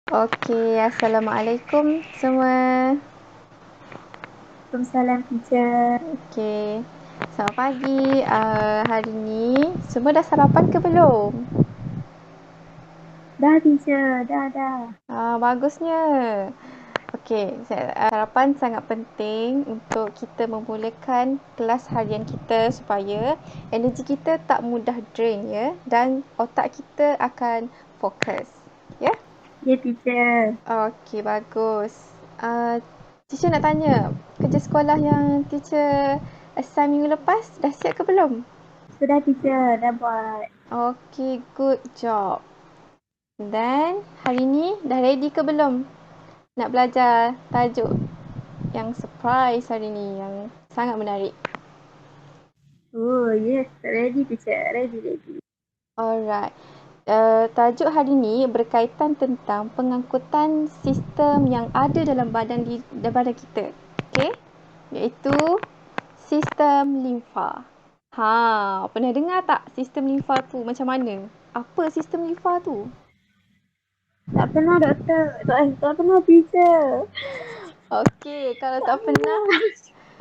Okey, Assalamualaikum semua. Waalaikumsalam, teacher. Okey, selamat pagi. Hari ni semua dah sarapan ke belum? Dah, teacher. Dah. Bagusnya. Okey, sarapan sangat penting untuk kita memulakan kelas harian kita supaya energi kita tak mudah drain ya dan otak kita akan fokus. Ya? Ya, teacher. Okey, bagus. Teacher nak tanya, kerja sekolah yang teacher assign minggu lepas dah siap ke belum? Sudah, teacher. Dah buat. Okey, good job. Dan hari ni dah ready ke belum nak belajar tajuk yang surprise hari ni yang sangat menarik? Oh, yes. Ready, teacher. Ready. Alright. Tajuk hari ni berkaitan tentang pengangkutan sistem yang ada dalam badan kita. Okey? Iaitu sistem limfa. Pernah dengar tak sistem limfa tu macam mana? Apa sistem limfa tu? Tak pernah, doktor. Tak pernah, teacher. Okey, Tak pernah.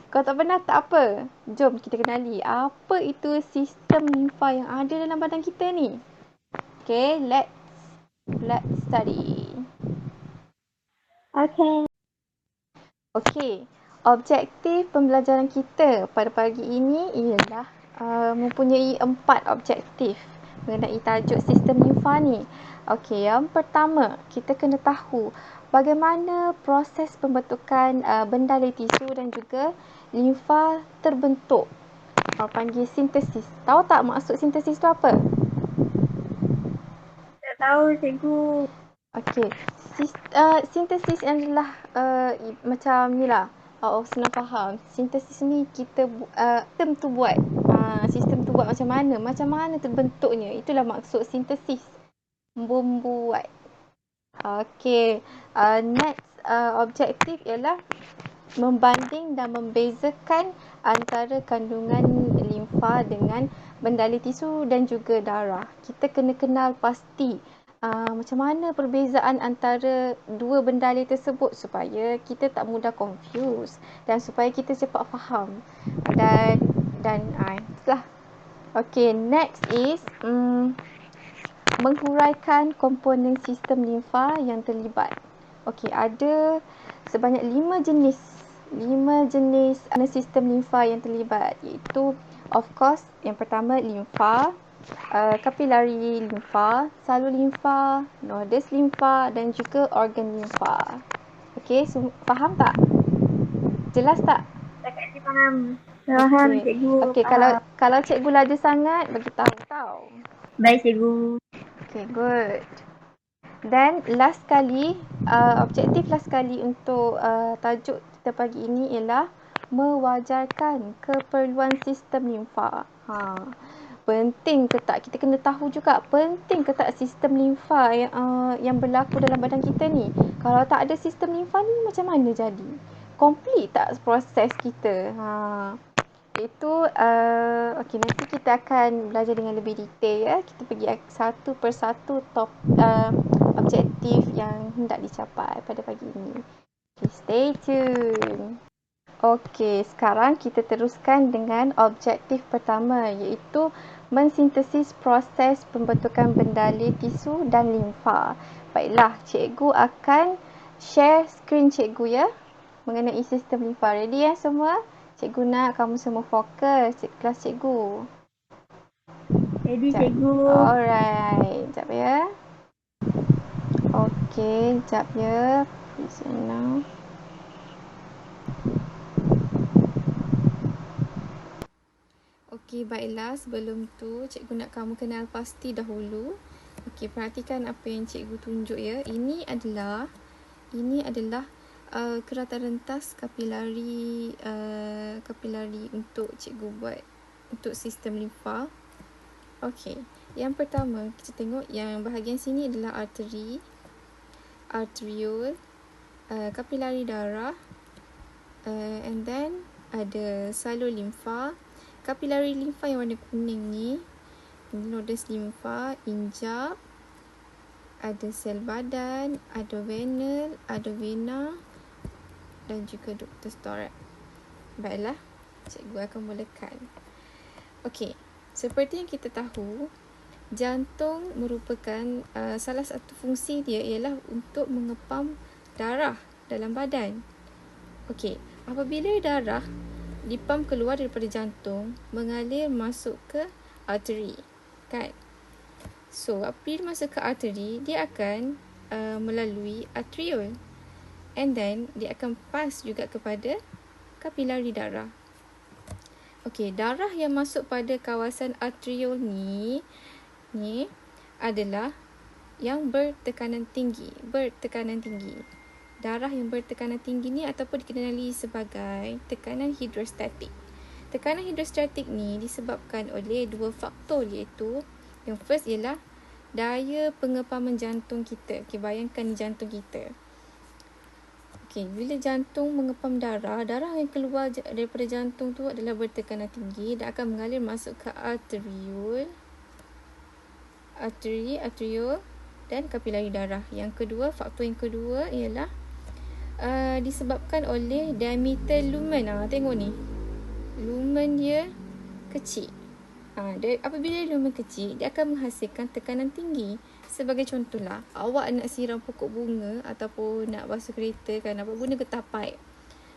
kalau tak pernah tak apa. Jom kita kenali apa itu sistem limfa yang ada dalam badan kita ni. Okay, let's study. Okay. Okey, objektif pembelajaran kita pada pagi ini ialah mempunyai 4 objektif mengenai tajuk sistem limfa ni. Okey, yang pertama, kita kena tahu bagaimana proses pembentukan bendalai tisu dan juga limfa terbentuk. Orang panggil sintesis. Tahu tak maksud sintesis tu apa? Tak tahu, cikgu. Okey, sintesis adalah macam ni lah. Senang faham. Sintesis ni sistem tu buat. Sistem tu buat macam mana terbentuknya. Itulah maksud sintesis. Membuat. Okey, next objektif ialah membanding dan membezakan antara kandungan limfa dengan bendalai tisu dan juga darah. Kita kena kenal pasti macam mana perbezaan antara dua bendalai tersebut supaya kita tak mudah confuse dan supaya kita cepat faham. Dan itulah. Okay, next is menghuraikan komponen sistem limfa yang terlibat. Okey, ada sebanyak 5 jenis sistem limfa yang terlibat, iaitu of course yang pertama limfa, kapilari limfa, salur limfa, nodus limfa dan juga organ limfa. Okey, faham tak? Jelas tak? Cakap ni faham. Faham, Okey. cikgu. Okey, Faham. kalau cikgu laju sangat, bagi tahu tau. Baik, cikgu. Okey, good. Dan objektif last kali untuk tajuk kita pagi ini ialah mewajarkan keperluan sistem limfa. Penting ke tak? Kita kena tahu juga penting ke tak sistem limfa yang berlaku dalam badan kita ni. Kalau tak ada sistem limfa ni macam mana jadi? Complete tak proses kita? Itu okey, nanti kita akan belajar dengan lebih detail ya. Kita pergi satu persatu objektif yang hendak dicapai pada pagi ini. Okay, stay tune. Okey, sekarang kita teruskan dengan objektif pertama iaitu mensintesis proses pembentukan bendalai tisu dan limfa. Baiklah, cikgu akan share skrin cikgu ya mengenai sistem limfa. Ready ya semua? Cikgu nak kamu semua fokus kelas cikgu. Ready, Sekejap. cikgu. Alright, sekejap ya. Okey, sekejap ya. Please now. Okey, baiklah. Sebelum tu, cikgu nak kamu kenal pasti dahulu. Okey, perhatikan apa yang cikgu tunjuk ya. Ini adalah keratan rentas kapilari untuk cikgu buat untuk sistem limfa. Okey, yang pertama kita tengok yang bahagian sini adalah arteriole, kapilari darah, and then ada salur limfa. Kapilari limfa yang warna kuning ni, nodus limfa, injap, ada sel badan, ada vena, ada vena dan juga ductus thorax. Baiklah, cikgu akan mulakan. Okey, seperti yang kita tahu, jantung merupakan salah satu fungsi dia ialah untuk mengepam darah dalam badan. Okey, apabila darah dipam keluar daripada jantung, mengalir masuk ke arteri, kan? So, apabila masuk ke arteri, dia akan melalui arteriole. And then, dia akan pass juga kepada kapilari darah. Okey, darah yang masuk pada kawasan arteriole ni adalah yang bertekanan tinggi. Darah yang bertekanan tinggi ni ataupun dikenali sebagai tekanan hidrostatik. Tekanan hidrostatik ni disebabkan oleh dua faktor, iaitu yang first ialah daya pengepaman jantung kita. Okay, bayangkan jantung kita. Okay, bila jantung mengepam darah yang keluar daripada jantung tu adalah bertekanan tinggi dan akan mengalir masuk ke arteriole dan kapilari darah. Faktor yang kedua ialah disebabkan oleh diameter lumen. Tengok ni. Lumen dia kecil. Apabila lumen kecil, dia akan menghasilkan tekanan tinggi. Sebagai contohlah, awak nak siram pokok bunga ataupun nak basuh kereta kan, awak guna getah pipe.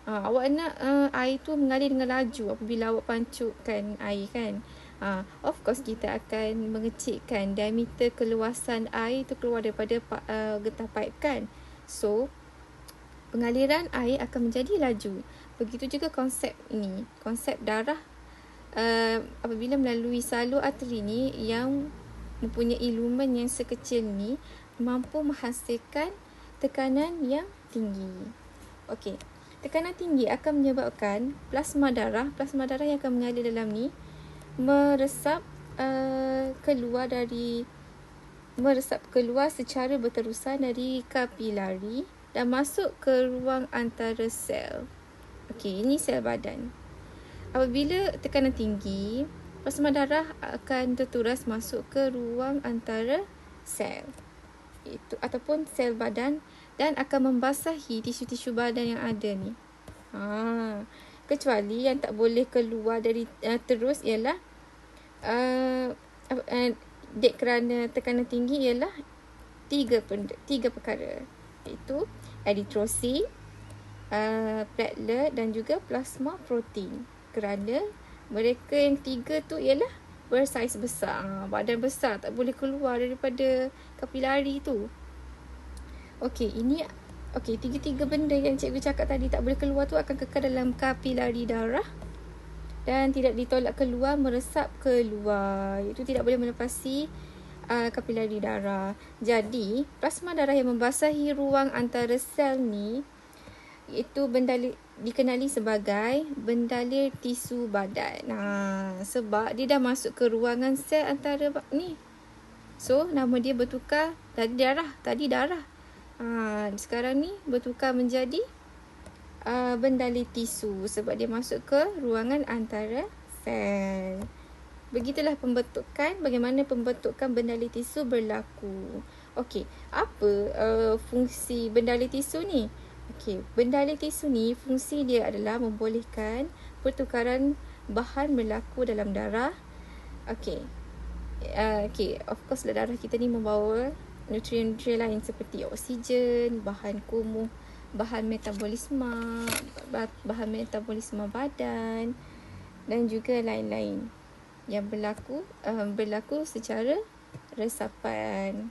Awak nak air tu mengalir dengan laju apabila awak pancupkan air kan. Of course kita akan mengecilkan diameter keluasan air tu keluar daripada getah pipe kan. So, pengaliran air akan menjadi laju. Begitu juga konsep darah apabila melalui salur arteri ni yang mempunyai lumen yang sekecil ni mampu menghasilkan tekanan yang tinggi. Okey, tekanan tinggi akan menyebabkan plasma darah yang akan mengalir dalam ni meresap keluar secara berterusan dari kapilari dan masuk ke ruang antara sel. Okey, ini sel badan. Apabila tekanan tinggi, plasma darah akan terturas masuk ke ruang antara sel. Itu ataupun sel badan dan akan membasahi tisu-tisu badan yang ada ni. Kecuali yang tak boleh keluar dari terus ialah kerana tekanan tinggi ialah tiga perkara, iaitu eritrosit, platelet dan juga plasma protein. Kerana mereka yang tiga tu ialah bersaiz besar, badan besar, tak boleh keluar daripada kapilari tu. Okey, tiga-tiga benda yang cikgu cakap tadi tak boleh keluar tu akan kekal dalam kapilari darah dan tidak ditolak keluar, meresap keluar. Itu tidak boleh melepasi kapilari darah. Jadi, plasma darah yang membasahi ruang antara sel ni itu dikenali sebagai bendalir tisu badan. Sebab dia dah masuk ke ruangan sel antara ni. So, nama dia bertukar. Tadi darah. Sekarang ni bertukar menjadi bendalir tisu sebab dia masuk ke ruangan antara sel. Begitulah bagaimana pembentukan bendalir tisu berlaku. Okey, apa fungsi bendalir tisu ni? Okey, bendalir tisu ni fungsi dia adalah membolehkan pertukaran bahan berlaku dalam darah. Okey, of course darah kita ni membawa nutrien-nutrien lain seperti oksigen, bahan kumuh, bahan metabolisme badan dan juga lain-lain yang berlaku secara resapan.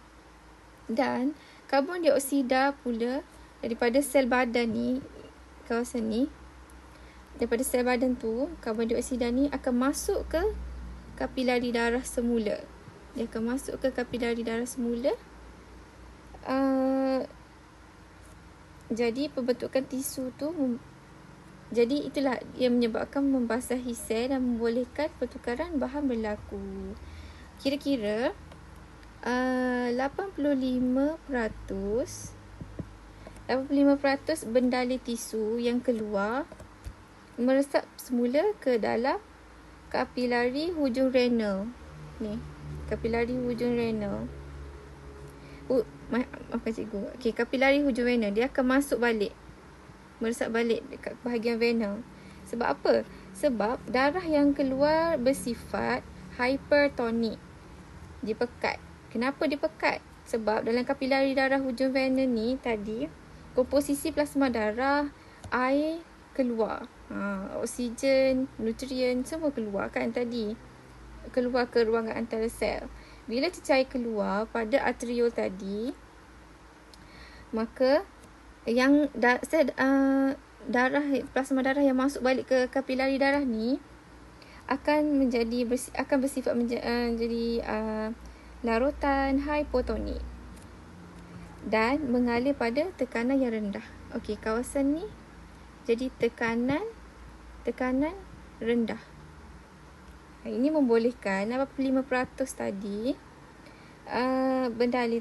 Dan karbon dioksida pula daripada sel badan ni, kawasan ni, daripada sel badan tu, karbon dioksida ni akan masuk ke kapilari darah semula. Dia akan masuk ke kapilari darah semula. Jadi pembentukan tisu tu jadi itulah yang menyebabkan membasahi sel dan membolehkan pertukaran bahan berlaku. Kira-kira 85% bendalir tisu yang keluar meresap semula ke dalam kapilari hujung renal. Ni, kapilari hujung renal. Maafkan cikgu. Okey, kapilari hujung vena dia akan masuk balik, meresap balik dekat bahagian vena. Sebab apa? Sebab darah yang keluar bersifat hypertonik. Dia pekat. Kenapa dia pekat? Sebab dalam kapilari darah hujung vena ni tadi, komposisi plasma darah, air keluar. Oksigen, nutrien semua keluar kan tadi. Keluar ke ruangan antara sel. Bila cecair keluar pada arteriol tadi, maka yang darah, plasma darah yang masuk balik ke kapilari darah ni akan bersifat menjadi larutan hypotonik dan mengalir pada tekanan yang rendah. Okey, kawasan ni jadi tekanan rendah. Ini membolehkan 85% tadi bendali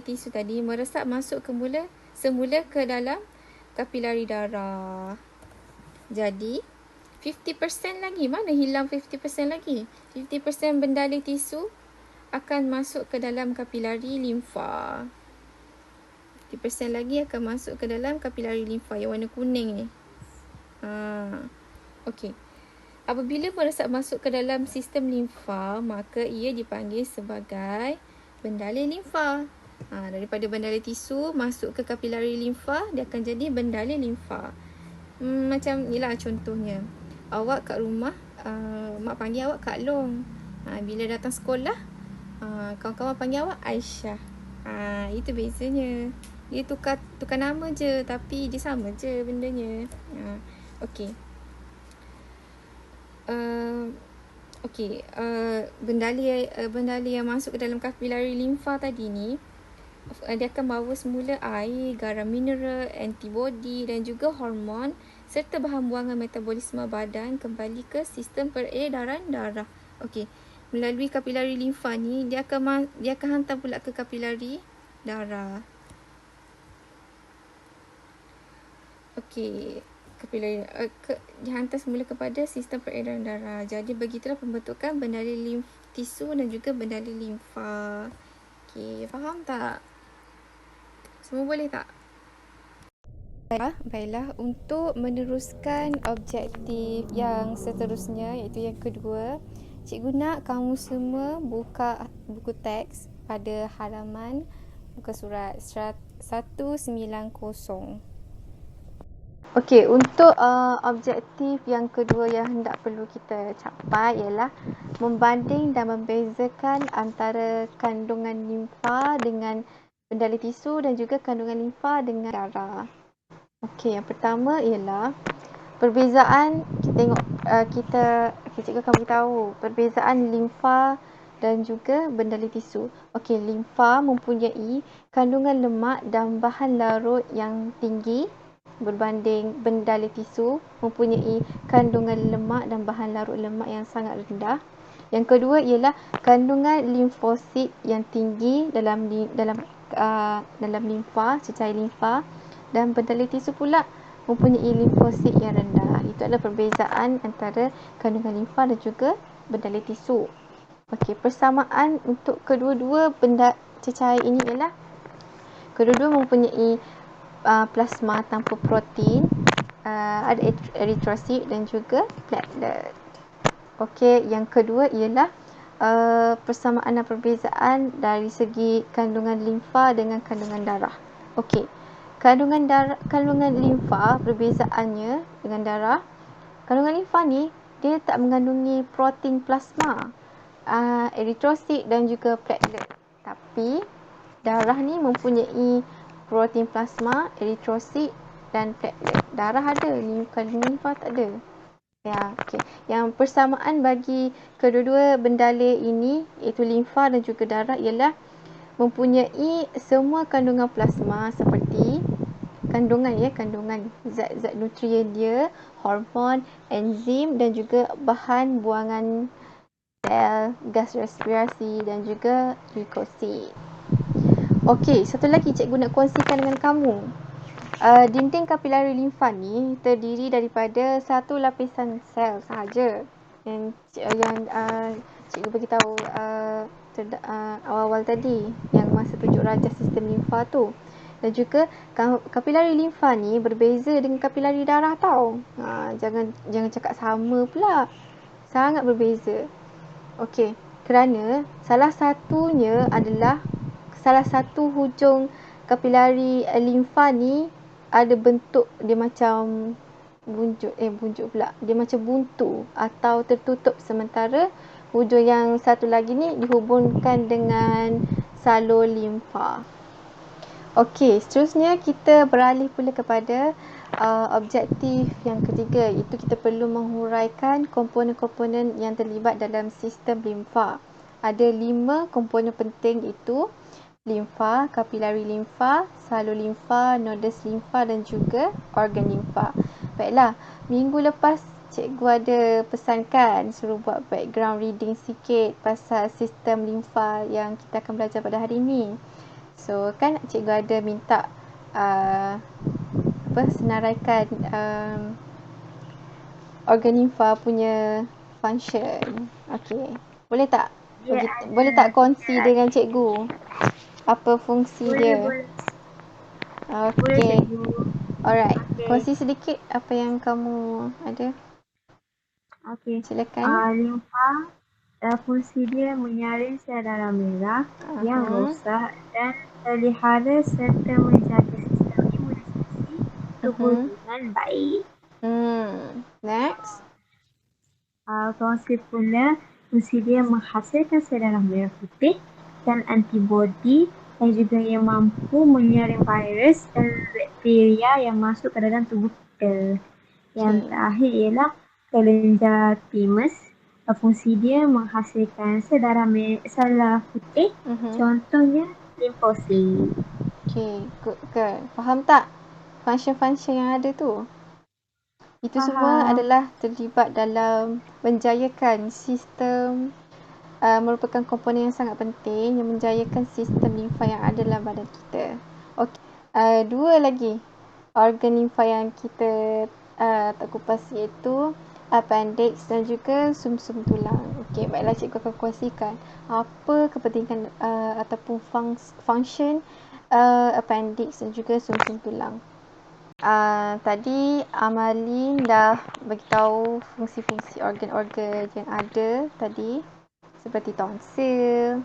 tisu tadi meresap masuk semula ke dalam kapilari darah. Jadi 50% lagi, mana hilang 50% lagi? 50% bendali tisu akan masuk ke dalam kapilari limfa. 50% lagi akan masuk ke dalam kapilari limfa yang warna kuning ni. Okey. Apabila meresap masuk ke dalam sistem limfa, maka ia dipanggil sebagai bendali limfa. Daripada bendali tisu masuk ke kapilari limfa, dia akan jadi bendali limfa. Macam inilah contohnya. Awak kat rumah, mak panggil awak Kak Long. Bila datang sekolah, kawan-kawan panggil awak Aisyah. Itu bezanya. Dia tukar nama je, tapi dia sama je bendanya. Okey. Bendali yang masuk ke dalam kapilari limfa tadi ni, dia akan bawa semula air, garam mineral, antibody dan juga hormon serta bahan buangan metabolisme badan kembali ke sistem peredaran darah. Okey, melalui kapilari limfa ni dia akan hantar pula ke kapilari darah. Okey, kapilari dihantar semula kepada sistem peredaran darah. Jadi begitulah pembentukan bendali tisu dan juga bendali limfa. Okey, faham tak? Semua boleh tak? Baiklah, untuk meneruskan objektif yang seterusnya, iaitu yang kedua, cikgu nak kamu semua buka buku teks pada halaman muka surat 190. Okey, untuk objektif yang kedua yang hendak perlu kita capai ialah membanding dan membezakan antara kandungan limfa dengan bendali tisu dan juga kandungan limfa dengan darah. Okey, yang pertama ialah perbezaan. Cikgu akan beritahu perbezaan limfa dan juga bendali tisu. Okey, limfa mempunyai kandungan lemak dan bahan larut yang tinggi berbanding bendali tisu mempunyai kandungan lemak dan bahan larut lemak yang sangat rendah. Yang kedua ialah kandungan limfosit yang tinggi dalam limfa, cecair limfa, dan bendali tisu pula mempunyai limfosit yang rendah. Itu adalah perbezaan antara kandungan limfa dan juga bendali tisu. Okey, persamaan untuk kedua-dua benda cecair ini ialah kedua-dua mempunyai plasma tanpa protein, ada eritrosit dan juga platelet. Okey, yang kedua ialah persamaan dan perbezaan dari segi kandungan limfa dengan kandungan darah. Okey, kandungan limfa perbezaannya dengan darah. Kandungan limfa ni dia tak mengandungi protein plasma, eritrosit dan juga platelet. Tapi darah ni mempunyai protein plasma, eritrosit dan platelet. Darah ada, kandungan limfa tak ada. Ya, okey. Yang persamaan bagi kedua-dua bendali ini, iaitu limfa dan juga darah, ialah mempunyai semua kandungan plasma seperti kandungan zat-zat nutrien dia, hormon, enzim dan juga bahan buangan sel, gas respirasi dan juga glikosid. Okey, satu lagi cikgu nak kongsikan dengan kamu. Dinding kapilari limfa ni terdiri daripada satu lapisan sel sahaja. Yang cikgu beritahu awal-awal tadi yang masa tunjuk rajah sistem limfa tu. Dan juga kapilari limfa ni berbeza dengan kapilari darah tau. Jangan cakap sama pula. Sangat berbeza. Okey, kerana salah satu hujung kapilari limfa ni ada bentuk dia macam bunjuk pula. Dia macam buntu atau tertutup, sementara hujung yang satu lagi ni dihubungkan dengan salur limfa. Okey, seterusnya kita beralih pula kepada objektif yang ketiga, iaitu kita perlu menghuraikan komponen-komponen yang terlibat dalam sistem limfa. Ada 5 komponen penting, iaitu limfa, kapilari limfa, salur limfa, nodes limfa dan juga organ limfa. Baiklah, minggu lepas cikgu ada pesankan suruh buat background reading sikit pasal sistem limfa yang kita akan belajar pada hari ini. So kan cikgu ada minta senaraikan organ limfa punya function. Okey. Boleh tak? Boleh tak kongsi dengan cikgu apa fungsi dia? Boleh, Okey. cikgu. Alright. Okay. Kongsi sedikit apa yang kamu ada. Okey. Silakan. Limfa, fungsi dia menyaring sel darah merah yang rosak dan pelihara serta menjaga sistem imunisasi tubuh dengan baik. Next. Fungsi dia menghasilkan sel darah merah putih dan antibodi dan juga yang mampu menyaring virus dan bakteria yang masuk ke dalam tubuh kita. Yang terakhir ialah kelenjar thymus. Fungsi dia menghasilkan sel darah putih, contohnya limfosit. Okay, good. Faham tak function-function yang ada tu? Itu semua adalah terlibat dalam menjayakan sistem, merupakan komponen yang sangat penting yang menjayakan sistem limfa yang ada dalam badan kita. Okey, 2 lagi organ limfa yang kita tak kupas, iaitu appendix dan juga sumsum tulang. Okey, baiklah cikgu akan kongsikan apa kepentingan ataupun function appendix dan juga sumsum tulang. Tadi Amalin dah beritahu fungsi-fungsi organ-organ yang ada tadi, seperti tonsil,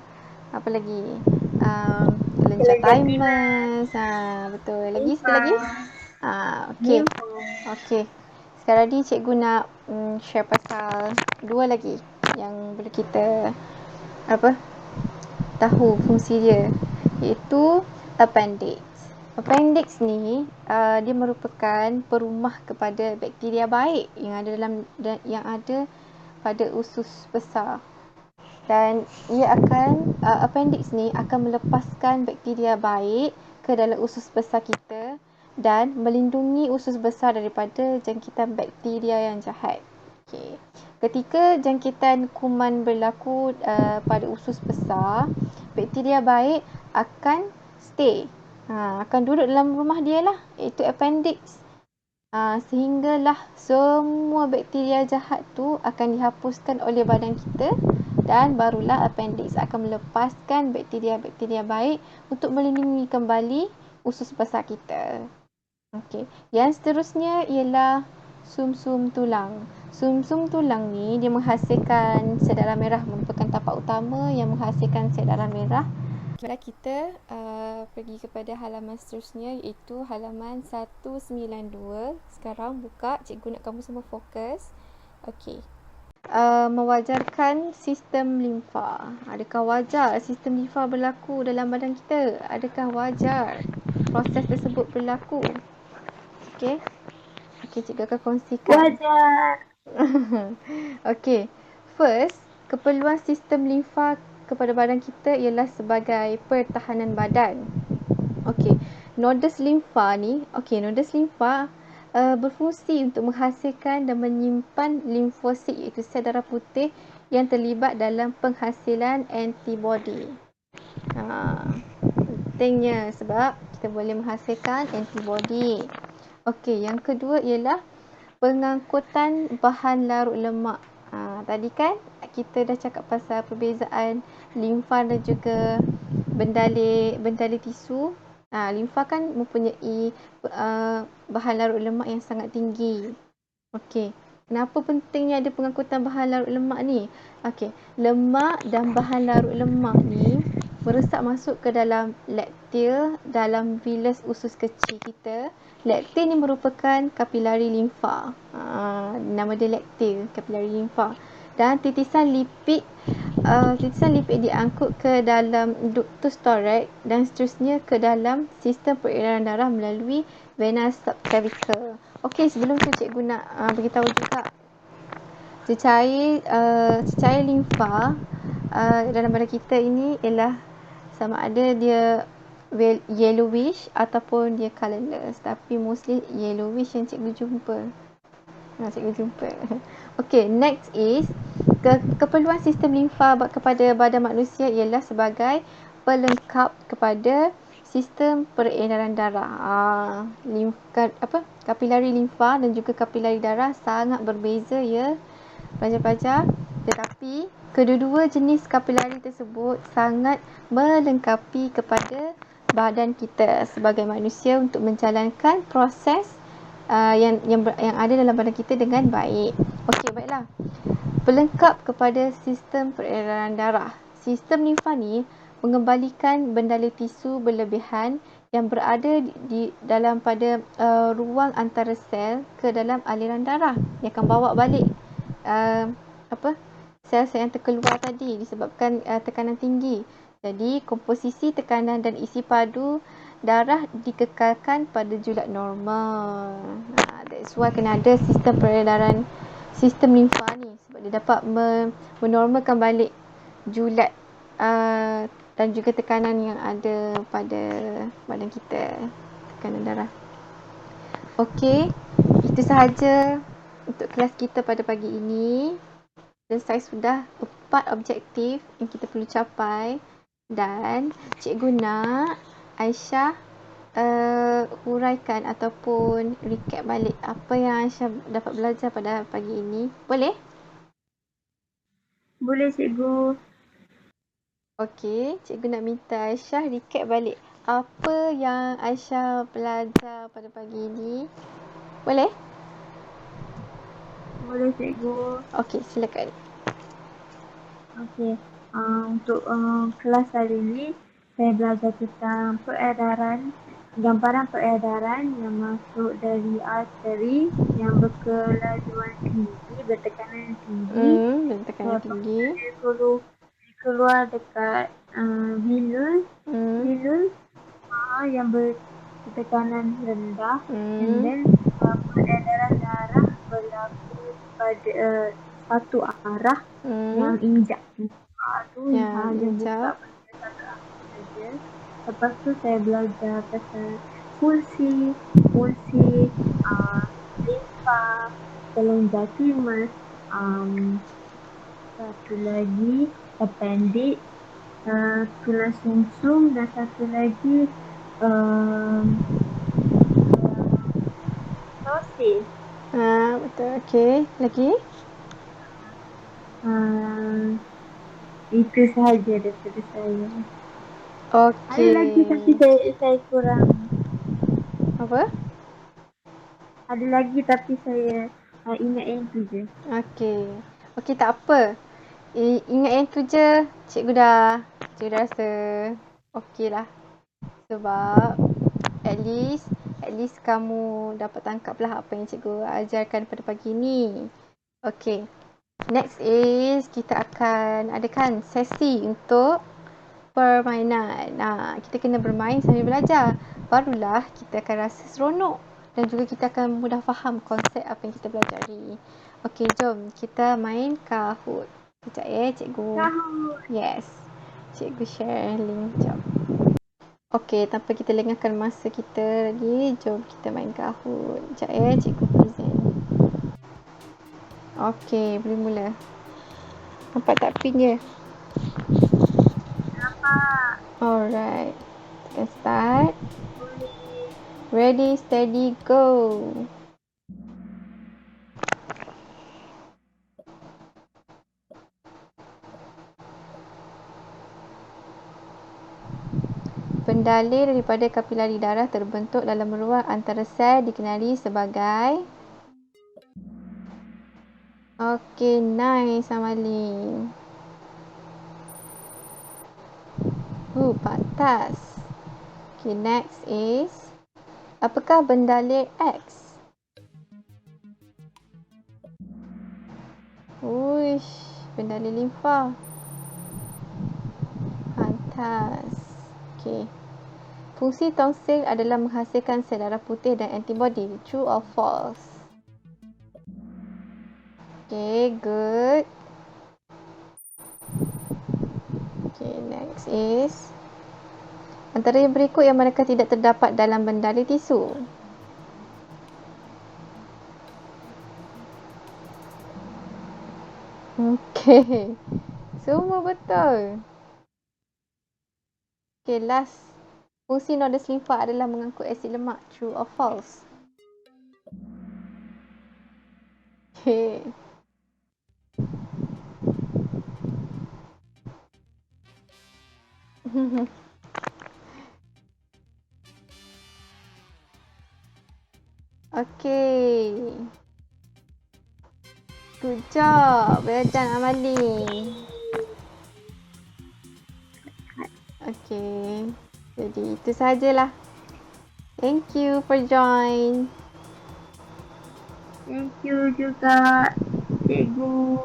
apa lagi, kelenjar thymus, betul. Lagi satu lagi, okey. Sekarang ni cikgu nak share pasal 2 lagi yang perlu kita tahu fungsi dia, iaitu appendix. Appendix ni dia merupakan perumah kepada bakteria baik yang ada pada usus besar. Dan appendix ni akan melepaskan bakteria baik ke dalam usus besar kita dan melindungi usus besar daripada jangkitan bakteria yang jahat. Okay. Ketika jangkitan kuman berlaku pada usus besar, bakteria baik akan stay. Akan duduk dalam rumah dia lah, iaitu appendix. Sehinggalah semua bakteria jahat tu akan dihapuskan oleh badan kita dan barulah appendix akan melepaskan bakteria-bakteria baik untuk melindungi kembali usus besar kita. Okey. Yang seterusnya ialah sumsum tulang. Sumsum tulang ni dia menghasilkan sel darah merah, merupakan tapak utama yang menghasilkan sel darah merah. Kita pergi kepada halaman seterusnya, iaitu halaman 192. Sekarang buka, cikgu nak kamu semua fokus. Okey. Mewajarkan sistem limfa. Adakah wajar sistem limfa berlaku dalam badan kita? Adakah wajar proses tersebut berlaku? Okey, cikgu akan kongsikan. Wajar. Okey, first, keperluan sistem limfa kepada badan kita ialah sebagai pertahanan badan. Okey, nodes limfa berfungsi untuk menghasilkan dan menyimpan limfosit, iaitu sel darah putih yang terlibat dalam penghasilan antibodi. Pentingnya sebab kita boleh menghasilkan antibodi. Okey, yang kedua ialah pengangkutan bahan larut lemak. Tadi kan kita dah cakap pasal perbezaan limfa dan juga bendalih tisu. Limfa kan mempunyai bahan larut lemak yang sangat tinggi. Okey. Kenapa pentingnya ada pengangkutan bahan larut lemak ni? Okey, lemak dan bahan larut lemak ni meresap masuk ke dalam laktil dalam vilus usus kecil kita. Laktil ni merupakan kapilari limfa. Nama dia laktil, kapilari limfa. Dan titisan lipid diangkut ke dalam ductus thorax dan seterusnya ke dalam sistem peredaran darah melalui vena subclavicular. Okey, sebelum tu cikgu nak beritahu juga cecair limfa dalam badan kita ini ialah sama ada dia yellowish ataupun dia colourless, tapi mostly yellowish yang cikgu jumpa. Okey, next is keperluan sistem limfa kepada badan manusia ialah sebagai pelengkap kepada sistem peredaran darah. Kapilari limfa dan juga kapilari darah sangat berbeza ya, pelajar-pelajar. Tetapi kedua-dua jenis kapilari tersebut sangat melengkapi kepada badan kita sebagai manusia untuk menjalankan proses yang ada dalam badan kita dengan baik. Okey, baiklah. Pelengkap kepada sistem peredaran darah. Sistem limfa ni mengembalikan bendalih tisu berlebihan yang berada di dalam pada ruang antara sel ke dalam aliran darah yang akan bawa balik sel-sel yang terkeluar tadi disebabkan tekanan tinggi. Jadi komposisi tekanan dan isi padu darah dikekalkan pada julat normal. That's why kena ada sistem peredaran sistem limfa ni sebab dia dapat menormalkan balik julat dan juga tekanan yang ada pada badan kita, tekanan darah. Okey, itu sahaja untuk kelas kita pada pagi ini. Selesai sudah 4 objektif yang kita perlu capai dan cikgu nak Aisyah huraikan ataupun recap balik apa yang Aisyah dapat belajar pada pagi ini. Boleh? Boleh cikgu. Okey, cikgu nak minta Aisyah recap balik apa yang Aisyah belajar pada pagi ini. Boleh? Boleh cikgu. Okey, silakan. Okey. Untuk kelas hari ini saya belajar tentang gambaran peredaran yang masuk dari arteri yang berkelajuan tinggi, bertekanan tinggi. Bertekanan tinggi. Keluar dekat vilus yang bertekanan rendah, and then peredaran darah berlaku pada satu arah yang injak tu hanya buka pada satu arah saja. Lepas tu saya belajar pasal pulsi limfa, kelenjar timus, satu lagi appendix, tulang sumsum, dan satu lagi sosis. Betul. Okey, lagi? Itu sahaja daripada saya. Okey. Ada lagi tapi saya kurang. Apa? Ada lagi tapi saya ingat yang tu je. Okey, tak apa. Ingat yang tu je, cikgu dah rasa okey lah. Sebab at least kamu dapat tangkap lah apa yang cikgu ajarkan pada pagi ni. Okey. Next is kita akan adakan sesi untuk permainan. Kita kena bermain sambil belajar. Barulah kita akan rasa seronok dan juga kita akan mudah faham konsep apa yang kita pelajari. Okey, jom kita main Kahoot. Sekejap cikgu. Kahoot. Yes. Cikgu share link sekejap. Okey, tanpa kita lengahkan masa kita lagi, jom kita main Kahoot. Sekejap cikgu present. Okey, boleh mula. Nampak tak pin je? Nampak. Alright. Kita start. Ready, steady, go. pendalir daripada kapilari darah terbentuk dalam ruang antara sel dikenali sebagai. Okay, nice Amalie. Pantas. Okay, next is, apakah bendalir X? Uish, bendalir limfa. Pantas. Okay. Fungsi tonsil adalah menghasilkan sel darah putih dan antibody. True or false? Okay, good. Okay, next is, antara yang berikut yang manakah tidak terdapat dalam bendalir tisu? Okay. Semua betul. Okay, last. Fungsi nodus limfa adalah mengangkut asid lemak. True or false? Okay. Okay. Good job. Well done, Amalie. Okay. Jadi itu sajalah. Thank you for join. Thank you juga, cikgu.